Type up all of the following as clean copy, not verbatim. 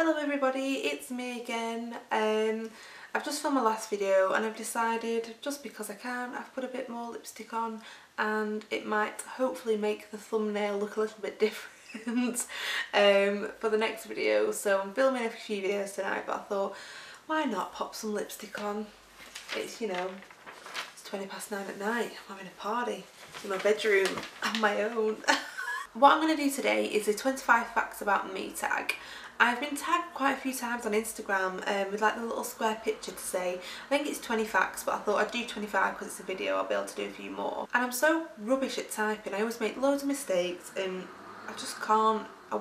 Hello everybody, it's me again. I've just filmed my last video and I've decided, just because I can, I've put a bit more lipstick on and it might hopefully make the thumbnail look a little bit different for the next video. So I'm filming a few videos tonight, but I thought, why not pop some lipstick on? It's, it's 9 at night, I'm having a party in my bedroom on my own. What I'm going to do today is a 25 facts about me tag. I've been tagged quite a few times on Instagram with like the little square picture to say, I think it's 20 facts, but I thought I'd do 25 because it's a video, I'll be able to do a few more. And I'm so rubbish at typing, I always make loads of mistakes and I just can't, I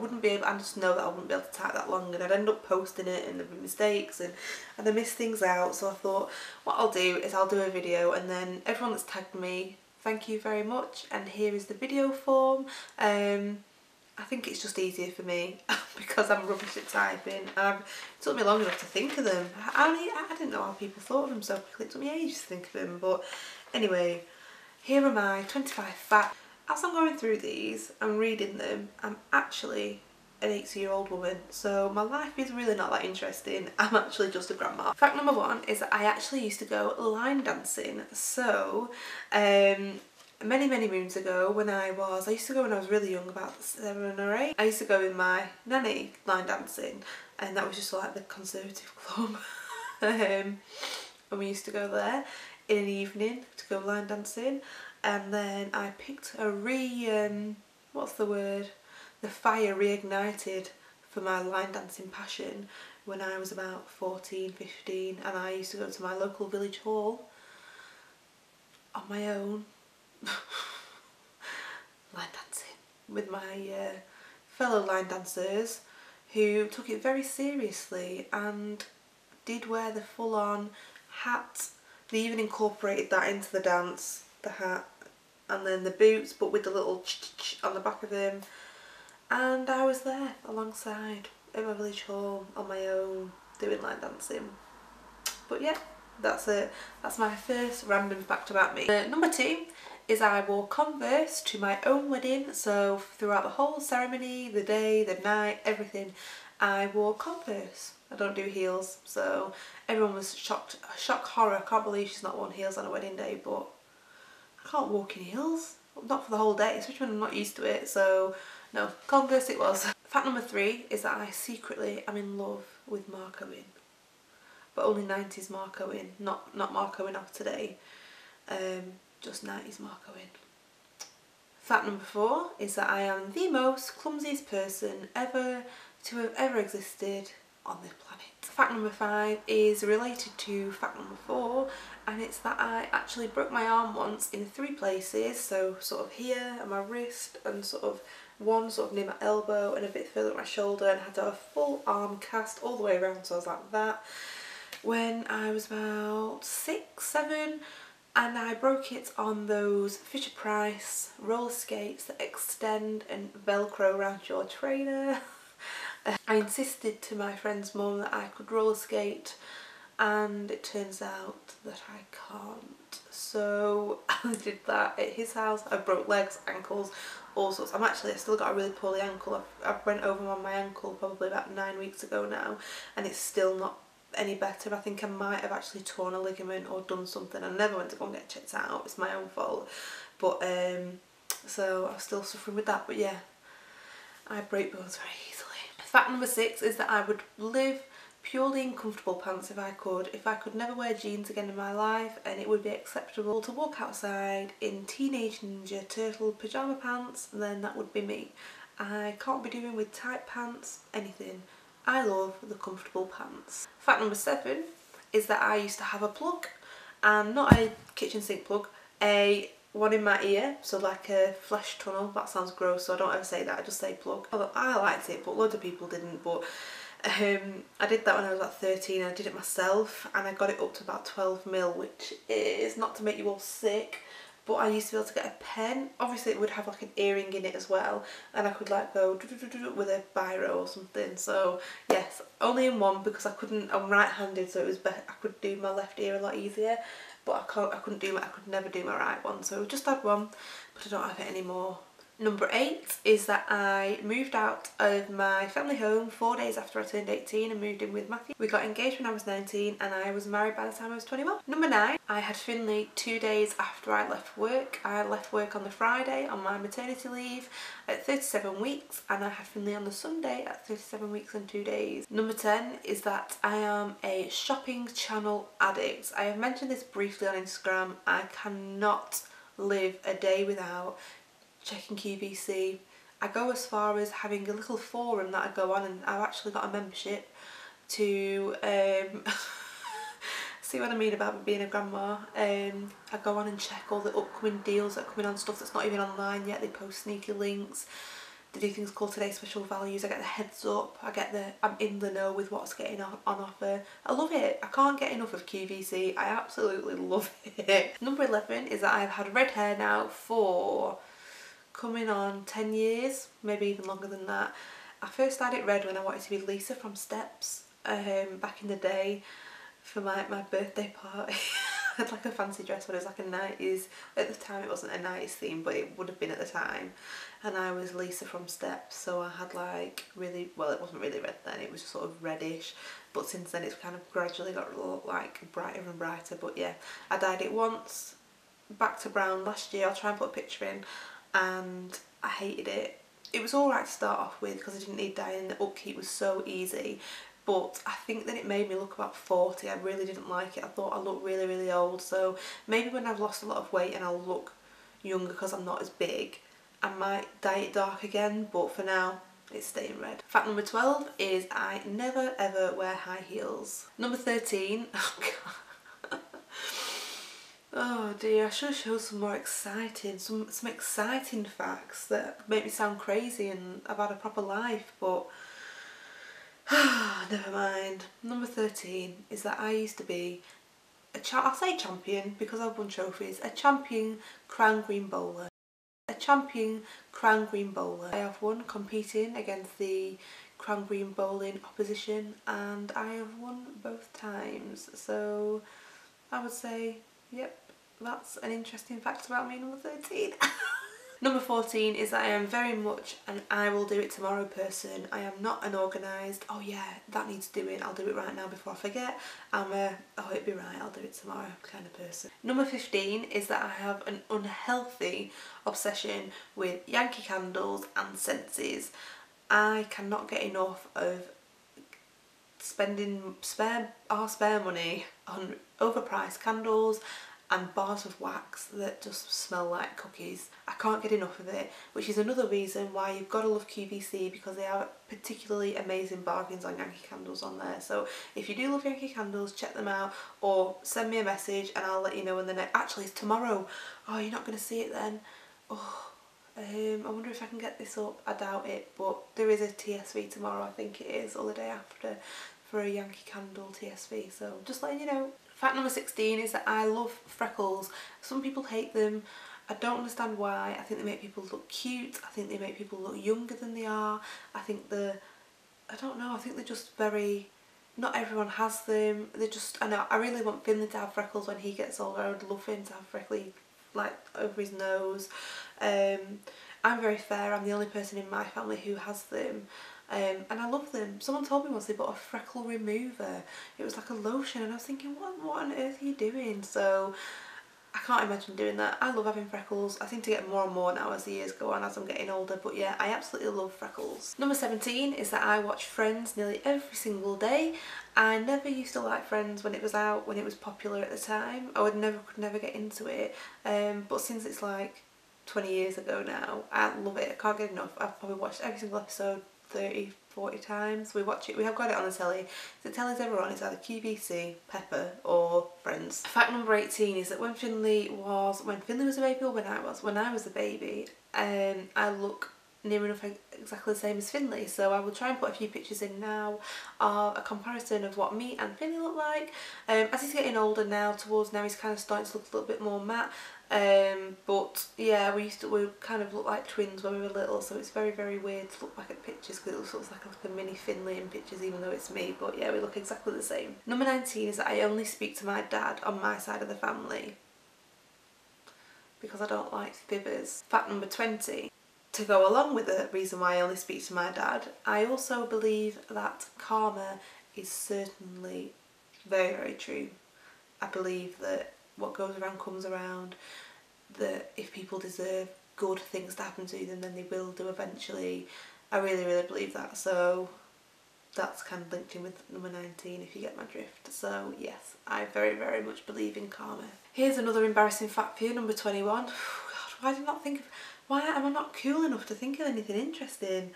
just know that I wouldn't be able to type that long and I'd end up posting it and there'd be mistakes and I miss things out. So I thought what I'll do is I'll do a video and then everyone that's tagged me, thank you very much, and here is the video form. I think it's just easier for me because I'm rubbish at typing. It took me long enough to think of them. I didn't know how people thought of them so quickly. It took me ages to think of them. But anyway, here are my 25 facts. As I'm going through these and reading them, I'm actually an 80-year-old woman, so my life is really not that interesting. I'm actually just a grandma. Fact number 1 is that I actually used to go line dancing. So many moons ago I used to go when I was really young, about 7 or 8. I used to go with my nanny line dancing and that was just like the conservative club. And we used to go there in an evening to go line dancing, and then I picked a the fire reignited for my line dancing passion when I was about 14, 15, and I used to go to my local village hall on my own line dancing with my fellow line dancers who took it very seriously and did wear the full-on hat. They even incorporated that into the dance, the hat and then the boots, but with the little ch-ch-ch on the back of them. And I was there alongside in my village hall on my own doing line dancing. But yeah, that's it. That's my first random fact about me. Number 2 is I wore Converse to my own wedding. So throughout the whole ceremony, the day, the night, everything, I wore Converse. I don't do heels, so everyone was shocked, shock horror. I can't believe she's not worn heels on a wedding day, but I can't walk in heels. Not for the whole day, especially when I'm not used to it. So no, Converse it was. Fact number 3 is that I secretly am in love with Mark Owen. But only 90s Mark Owen, not Mark Owen of today. Just 90s Mark Owen. Fact number 4 is that I am the most clumsiest person ever to have ever existed on this planet. Fact number 5 is related to fact number 4, and it's that I actually broke my arm once in 3 places, so sort of here and my wrist and sort of one sort of near my elbow and a bit further at my shoulder, and had to have a full arm cast all the way around, so I was like that when I was about 6, 7, and I broke it on those Fisher-Price roller skates that extend and velcro around your trainer. I insisted to my friend's mum that I could roller skate and it turns out that I can't. So I did that at his house. I broke legs, ankles, all sorts. I still got a really poorly ankle. I went over on my ankle probably about 9 weeks ago now and it's still not any better. I think I might have actually torn a ligament or done something. I never went to go and get checked out, it's my own fault. But so I'm still suffering with that, but yeah, I break bones very easily. Fact number 6 is that I would live purely in comfortable pants if I could never wear jeans again in my life, and it would be acceptable to walk outside in Teenage Ninja Turtle pyjama pants, then that would be me. I can't be doing with tight pants, anything. I love the comfortable pants. Fact number 7 is that I used to have a plug, and not a kitchen sink plug, one in my ear, so like a flesh tunnel. That sounds gross, so I don't ever say that, I just say plug. Although I liked it, but loads of people didn't. But I did that when I was about 13. I did it myself and I got it up to about 12mm, which is not to make you all sick, but I used to be able to get a pen. Obviously it would have like an earring in it as well, and I could like go with a biro or something. So yes, only in one because I'm right-handed, so it was better. I could do my left ear a lot easier, but I could never do my right one, so I just had one, but I don't have it anymore. Number 8 is that I moved out of my family home 4 days after I turned 18 and moved in with Matthew. We got engaged when I was 19 and I was married by the time I was 21. Number 9, I had Finley 2 days after I left work. I left work on the Friday on my maternity leave at 37 weeks and I had Finley on the Sunday at 37 weeks and 2 days. Number 10 is that I am a shopping channel addict. I have mentioned this briefly on Instagram. I cannot live a day without checking QVC. I go as far as having a little forum that I go on, and I've actually got a membership to see what I mean about being a grandma. I go on and check all the upcoming deals that are coming on, stuff that's not even online yet. They post sneaky links. They do things called Today's Special Values. I get the heads up. I'm in the know with what's getting on offer. I love it. I can't get enough of QVC. I absolutely love it. Number 11 is that I've had red hair now for coming on 10 years, maybe even longer than that. I first dyed it red when I wanted to be Lisa from Steps back in the day for my birthday party. I had like a fancy dress when it was like a 90s, at the time it wasn't a 90s theme but it would have been at the time, and I was Lisa from Steps, so I had like really, well it wasn't really red then, it was sort of reddish, but since then it's kind of gradually got like brighter and brighter. But yeah, I dyed it once, back to brown last year. I'll try and put a picture in, and I hated it. It was alright to start off with because I didn't need dyeing, the upkeep was so easy, but I think that it made me look about 40. I really didn't like it. I thought I looked really, really old, so maybe when I've lost a lot of weight and I'll look younger because I'm not as big, I might dye it dark again, but for now it's staying red. Fact number 12 is I never ever wear high heels. Number 13, oh god. Oh dear, I should show some more exciting, some exciting facts that make me sound crazy and I've had a proper life, but never mind. Number 13 is that I used to be I'll say champion because I've won trophies, a champion crown green bowler. A champion crown green bowler. I have won competing against the crown green bowling opposition and I have won both times, so I would say, yep, that's an interesting fact about me, number 13. Number 14 is that I am very much an I will do it tomorrow person. I am not an organised, oh yeah, that needs doing, I'll do it right now before I forget. I'm a, oh it'll be right, I'll do it tomorrow kind of person. Number 15 is that I have an unhealthy obsession with Yankee candles and scents. I cannot get enough of spending our spare money on overpriced candles and bars of wax that just smell like cookies. I can't get enough of it, which is another reason why you've got to love QVC, because they have particularly amazing bargains on Yankee candles on there. So if you do love Yankee candles, check them out or send me a message and I'll let you know when the next, actually it's tomorrow. Oh, you're not going to see it then? Oh, I wonder if I can get this up. I doubt it, but there is a TSV tomorrow, I think it is, or the day after, for a Yankee candle TSV, so just letting you know. Fact number 16 is that I love freckles. Some people hate them. I don't understand why. I think they make people look cute. I think they make people look younger than they are. I think I don't know, I think they're just very, not everyone has them. They're just, I know, I really want Finley to have freckles when he gets older. I would love him to have freckly, like, over his nose. I'm very fair. I'm the only person in my family who has them. And I love them. Someone told me once they bought a freckle remover. It was like a lotion and I was thinking, what on earth are you doing? So I can't imagine doing that. I love having freckles. I seem to get more and more now as the years go on, as I'm getting older, but yeah, I absolutely love freckles. Number 17 is that I watch Friends nearly every single day. I never used to like Friends when it was out, when it was popular at the time. I could never get into it, but since it's like 20 years ago now, I love it. I can't get enough. I've probably watched every single episode 30, 40 times. We watch it, we have got it on the telly. If the telly's ever on, it's either QVC, Pepper or Friends. Fact number 18 is that when Finley was a baby, or when I was a baby, I look near enough exactly the same as Finley, so I will try and put a few pictures in now of a comparison of what me and Finley look like. As he's getting older now, towards now he's kind of starting to look a little bit more matte, but yeah, we kind of look like twins when we were little, so it's very, very weird to look back at pictures because it looks like a mini Finley in pictures even though it's me, but yeah, we look exactly the same. Number 19 is that I only speak to my dad on my side of the family because I don't like fibbers. Fact number 20 to go along with the reason why I only speak to my dad, I also believe that karma is certainly very, very true. I believe that what goes around comes around, that if people deserve good things to happen to them, then they will do eventually. I really, really believe that. So that's kind of linked in with number 19, if you get my drift. So yes, I very, very much believe in karma. Here's another embarrassing fact for you, number 21. God, why did I not think of, why am I not cool enough to think of anything interesting?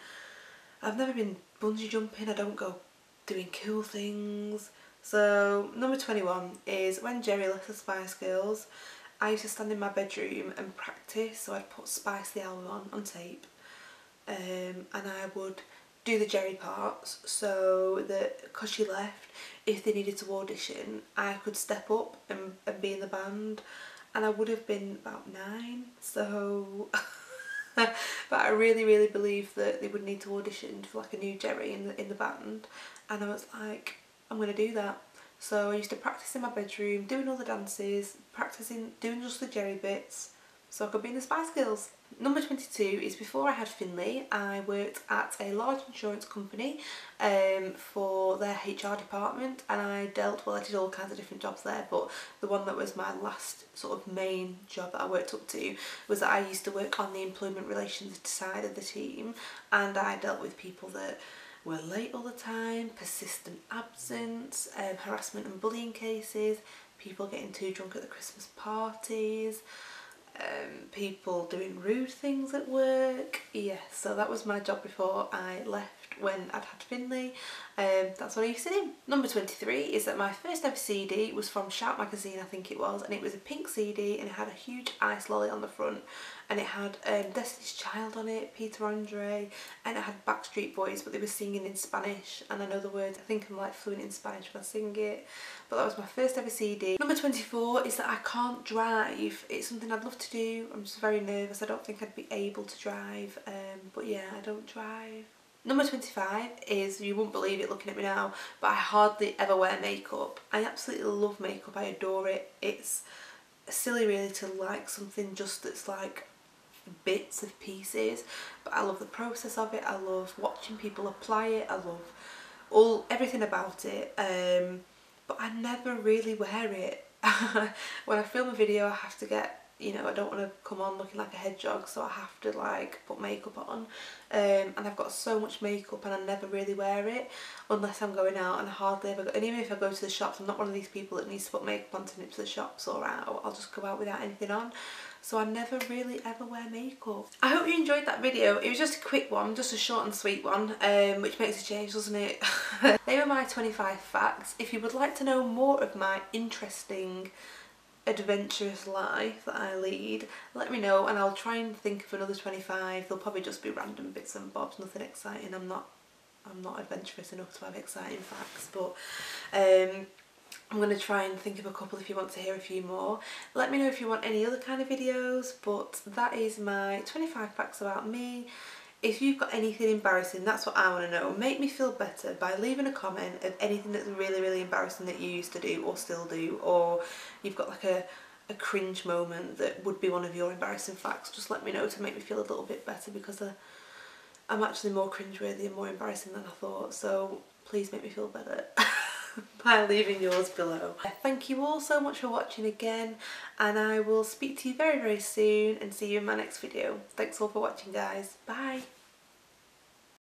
I've never been bungee jumping, I don't go doing cool things. So number 21 is when Jerry left the Spice Girls, I used to stand in my bedroom and practice. So I'd put Spice the album on tape, and I would do the Jerry parts, so that because she left, if they needed to audition, I could step up and be in the band. And I would have been about 9, so but I really, really believed that they would need to audition for like a new Jerry in the band, and I was like, I'm gonna do that. So I used to practice in my bedroom, doing all the dances, practicing doing just the Jerry bits, so I could be in the Spice Girls. Number 22 is before I had Finley, I worked at a large insurance company for their HR department, and I did all kinds of different jobs there, but the one that was my last sort of main job that I worked up to was that I used to work on the employment relations side of the team, and I dealt with people that were late all the time, persistent absence, harassment and bullying cases, people getting too drunk at the Christmas parties, people doing rude things at work. Yes, so that was my job before I left when I'd had Finley. That's what I used to do. Number 23 is that my first ever CD was from Shout magazine, I think it was, and it was a pink CD and it had a huge ice lolly on the front, and it had Destiny's Child on it, Peter Andre, and it had Backstreet Boys, but they were singing in Spanish, and I know the words. I think I'm like fluent in Spanish when I sing it, but that was my first ever CD. Number 24 is that I can't drive. It's something I'd love to do. I'm just very nervous. I don't think I'd be able to drive, but yeah, I don't drive. Number 25 is, you won't believe it looking at me now, but I hardly ever wear makeup. I absolutely love makeup, I adore it. It's silly really to like something just that's like bits of pieces, but I love the process of it. I love watching people apply it. I love everything about it, but I never really wear it. When I film a video, I have to get, you know, I don't want to come on looking like a hedgehog, so I have to like put makeup on, and I've got so much makeup and I never really wear it unless I'm going out, and I hardly ever go, and even if I go to the shops, I'm not one of these people that needs to put makeup on to nip to the shops or out. I'll just go out without anything on, so I never really ever wear makeup. I hope you enjoyed that video. It was just a quick one, just a short and sweet one, which makes a change, doesn't it? They were my 25 facts. If you would like to know more of my interesting adventurous life that I lead, let me know and I'll try and think of another 25. They'll probably just be random bits and bobs, nothing exciting. I'm not adventurous enough to have exciting facts, but I'm going to try and think of a couple if you want to hear a few more. Let me know if you want any other kind of videos, but that is my 25 facts about me. If you've got anything embarrassing, that's what I want to know. Make me feel better by leaving a comment of anything that's really, really embarrassing that you used to do or still do, or you've got like a cringe moment that would be one of your embarrassing facts. Just let me know to make me feel a little bit better, because I'm actually more cringeworthy and more embarrassing than I thought, so please make me feel better by leaving yours below. Thank you all so much for watching again, and I will speak to you very, very soon and see you in my next video. Thanks all for watching, guys. Bye.